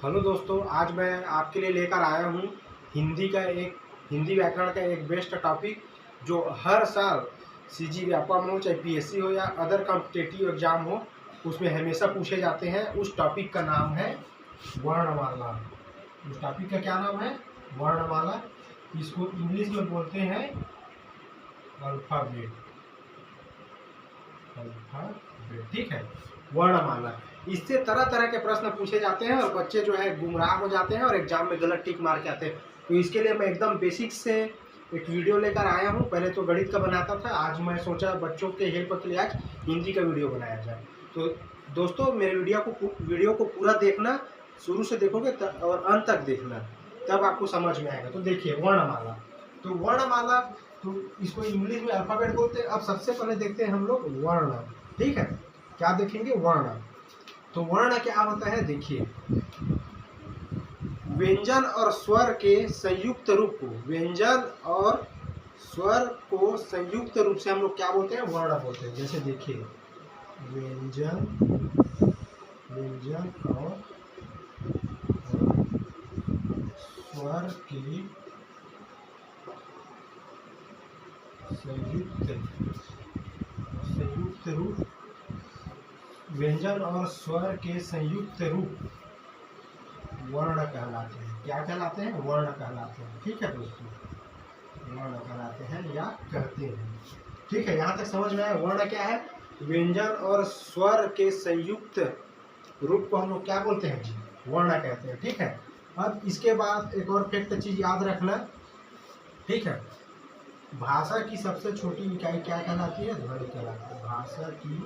Hello दोस्तों, आज मैं आपके लिए लेकर आया हूँ हिंदी व्याकरण का एक बेस्ट टॉपिक जो हर साल सीजी व्यापम हो चाहे पीएससी हो या अदर कॉम्पिटिटिव एग्जाम हो, उसमें हमेशा पूछे जाते हैं। उस टॉपिक का नाम है वर्णमाला। उस टॉपिक का क्या नाम है? वर्णमाला। इसको इंग्लिश में बोलते हैं अल्फ़ाबेट। ठीक है, वर्णमाला। इससे तरह तरह के प्रश्न पूछे जाते हैं और बच्चे जो है गुमराह हो जाते हैं और एग्जाम में गलत टिक मार के आते हैं। तो इसके लिए मैं एकदम बेसिक से एक वीडियो लेकर आया हूँ। पहले तो गणित का बनाता था, आज मैं सोचा बच्चों के हेल्प के लिए आज हिंदी का वीडियो बनाया जाए। तो दोस्तों, मेरे वीडियो को पूरा देखना, शुरू से देखोगे और अंत तक देखना, तब आपको समझ में आएगा। तो देखिए, वर्णमाला। तो वर्णमाला, तो इसको इंग्लिश में अल्फ़ाबेट बोलते हैं। अब सबसे पहले देखते हैं हम लोग वर्ण। ठीक है, क्या देखेंगे? वर्ण। तो वर्ण क्या होता है? देखिए, व्यंजन और स्वर के संयुक्त रूप को, व्यंजन और स्वर को संयुक्त रूप से हम लोग क्या बोलते हैं? वर्ण बोलते हैं। जैसे देखिए, व्यंजन और स्वर के संयुक्त रूप, व्यंजन और स्वर के संयुक्त रूप वर्ण कहलाते हैं। क्या कहलाते हैं? वर्ण कहलाते हैं। ठीक है दोस्तों, वर्ण कहलाते हैं या कहते हैं। ठीक है, यहाँ तक समझ में आया? वर्ण क्या है? व्यंजन और स्वर के संयुक्त रूप को हम लोग क्या बोलते हैं जी? वर्ण कहते हैं। ठीक है, अब इसके बाद एक और फैक्ट चीज याद रखना। ठीक है, भाषा की सबसे छोटी इकाई क्या कहलाती है? ध्वनि कहलाती है। भाषा की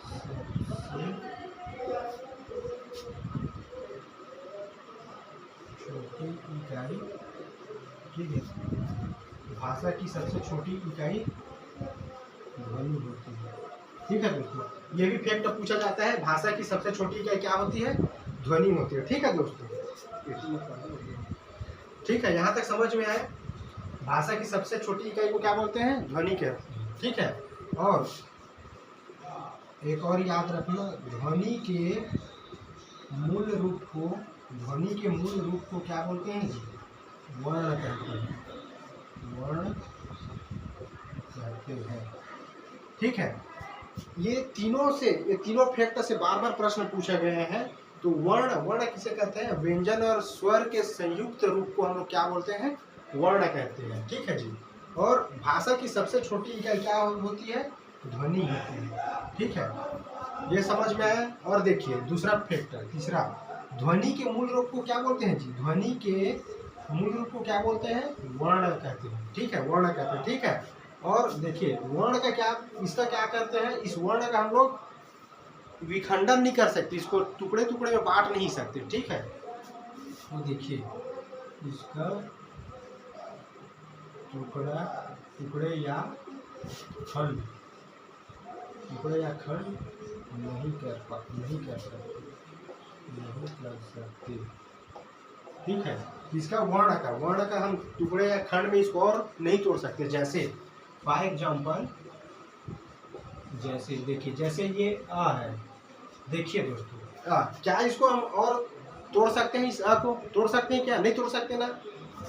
सबसे छोटी इकाई, ठीक है, भाषा की सबसे छोटी इकाई ध्वनि होती है। ठीक है दोस्तों, ये भी फैक्ट पूछा जाता है। भाषा की सबसे छोटी इकाई क्या होती है? ध्वनि होती है। ठीक है दोस्तों, ठीक है, यहाँ तक समझ में आए? भाषा की सबसे छोटी इकाई को क्या बोलते हैं? ध्वनि कहते हैं। ठीक है, और एक और याद रखना, ध्वनि के मूल रूप को क्या बोलते हैं जी? वर्ण कहते हैं। वर्ण कहते हैं। ठीक है, ये तीनों फैक्टर से बार बार प्रश्न पूछे गए हैं। तो वर्ण किसे कहते हैं? व्यंजन और स्वर के संयुक्त रूप को हम लोग क्या बोलते हैं? वर्ण कहते हैं। ठीक है जी, और भाषा की सबसे छोटी इकाई क्या होती है? ध्वनि होती है। ठीक है, ये समझ में आया? और देखिए दूसरा फैक्टर, तीसरा, ध्वनि के मूल रूप को क्या बोलते हैं जी? ध्वनि के मूल रूप को क्या बोलते हैं? वर्ण कहते हैं। ठीक है, वर्ण कहते हैं। ठीक है, और देखिए वर्ण का क्या, इसका क्या करते हैं? इस वर्ण का हम लोग विखंडन नहीं कर सकते, इसको टुकड़े टुकड़े में बांट नहीं सकते। ठीक है, तो देखिए इसका टुकड़े या खंड नहीं कर सकते। ठीक है, इसका वर्ण का हम टुकड़े या खंड में इसको और नहीं तोड़ सकते। जैसे फॉर एग्जाम्पल, जैसे देखिए, जैसे ये आ है, देखिए दोस्तों, आ, क्या इसको हम और तोड़ सकते हैं? इस आ को तोड़ सकते हैं क्या? नहीं तोड़ सकते ना।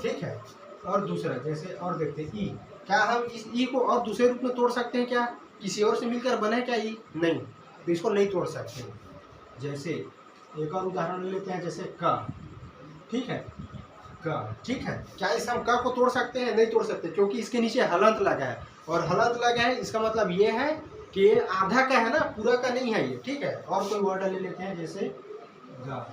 ठीक है, और दूसरा जैसे, और देखते हैं ई, क्या हम इस ई को और दूसरे रूप में तोड़ सकते हैं क्या? किसी और से मिलकर बने क्या ई? नहीं, तो इसको नहीं तोड़ सकते। जैसे एक और उदाहरण लेते हैं, जैसे क। ठीक है, क। ठीक है, क्या इस हम क को तोड़ सकते हैं? नहीं तोड़ सकते, क्योंकि इसके नीचे हलंत लगा है, और हलंत लगा है इसका मतलब ये है कि आधा का है ना, पूरा का नहीं है ये। ठीक है, और कोई वर्ड ले लेते हैं, जैसे ग,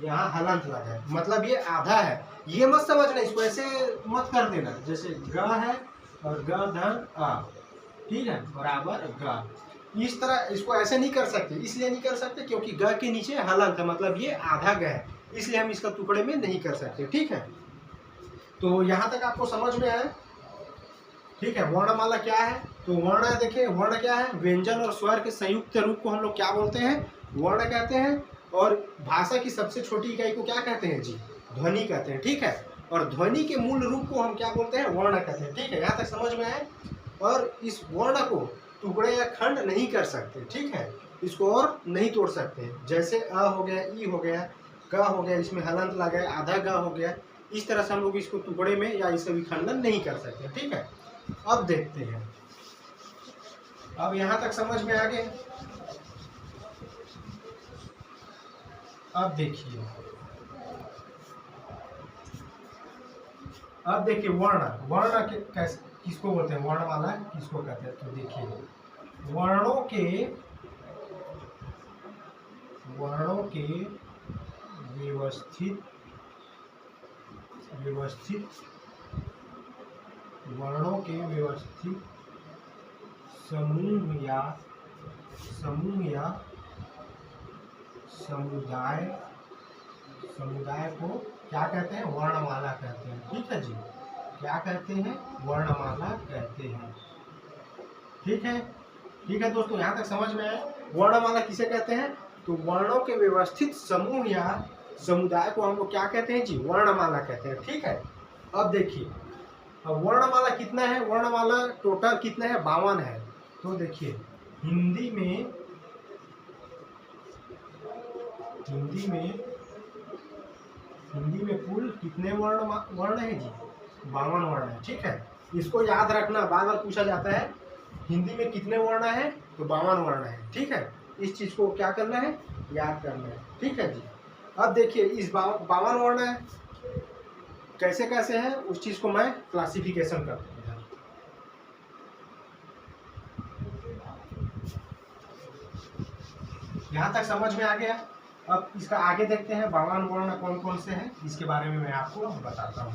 यहाँ हलंत लगा है, मतलब ये आधा है। ये मत समझना, इसको ऐसे मत कर देना। जैसे ग है और ग धन आ, ठीक है, बराबर ग। इस तरह इसको ऐसे नहीं कर सकते। इसलिए नहीं कर सकते क्योंकि ग के नीचे हलंत है, मतलब ये आधा ग है, इसलिए हम इसका टुकड़े में नहीं कर सकते। ठीक है, तो यहाँ तक आपको समझ में आया? ठीक है, वर्णमाला क्या है? तो वर्ण, देखिए वर्ण क्या है? व्यंजन और स्वर के संयुक्त रूप को हम लोग क्या बोलते हैं? वर्ण कहते हैं। और भाषा की सबसे छोटी इकाई को क्या कहते हैं जी? ध्वनि कहते हैं। ठीक है, और ध्वनि के मूल रूप को हम क्या बोलते हैं? वर्ण कहते हैं। ठीक है, यहाँ तक समझ में आए? और इस वर्ण को टुकड़े या खंड नहीं कर सकते। ठीक है, इसको और नहीं तोड़ सकते। जैसे अ हो गया, ई हो गया, ग हो गया, इसमें हलंत लगा है, आधा ग हो गया। इस तरह से हम लोग इसको टुकड़े में या इसका विखंडन नहीं कर सकते। ठीक है, अब देखते हैं। अब यहाँ तक समझ में आ गए। अब देखिए, वर्ण, कैसे किसको बोलते हैं, वर्णमाला किसको कहते हैं। तो देखिए, वर्णों के व्यवस्थित समूह या समुदाय को क्या कहते हैं, वर्णमाला कहते हैं। ठीक है जी, क्या कहते हैं, वर्णमाला कहते हैं। ठीक है दोस्तों, यहाँ तक समझ में आए। वर्णमाला किसे कहते हैं, तो वर्णों के व्यवस्थित समूह या समुदाय को हम लोग क्या कहते हैं जी, वर्णमाला कहते हैं। ठीक है, अब देखिए, अब वर्णमाला कितना है, वर्णमाला टोटल कितना है, 52 है। तो देखिए, हिंदी में कुल कितने वर्ण है जी, 52 वर्ण है। ठीक है, इसको याद रखना, बार बार पूछा जाता है हिंदी में कितने वर्ण है, तो 52 वर्ण है। ठीक है, इस चीज को क्या करना है, याद करना है। ठीक है जी, अब देखिए, इस 52 वर्ण है, कैसे कैसे है, उस चीज को मैं क्लासिफिकेशन करता हूँ। यहाँ तक समझ में आ गया। अब इसका आगे देखते हैं, 52 वर्ण कौन कौन से हैं, इसके बारे में मैं आपको बताता हूँ।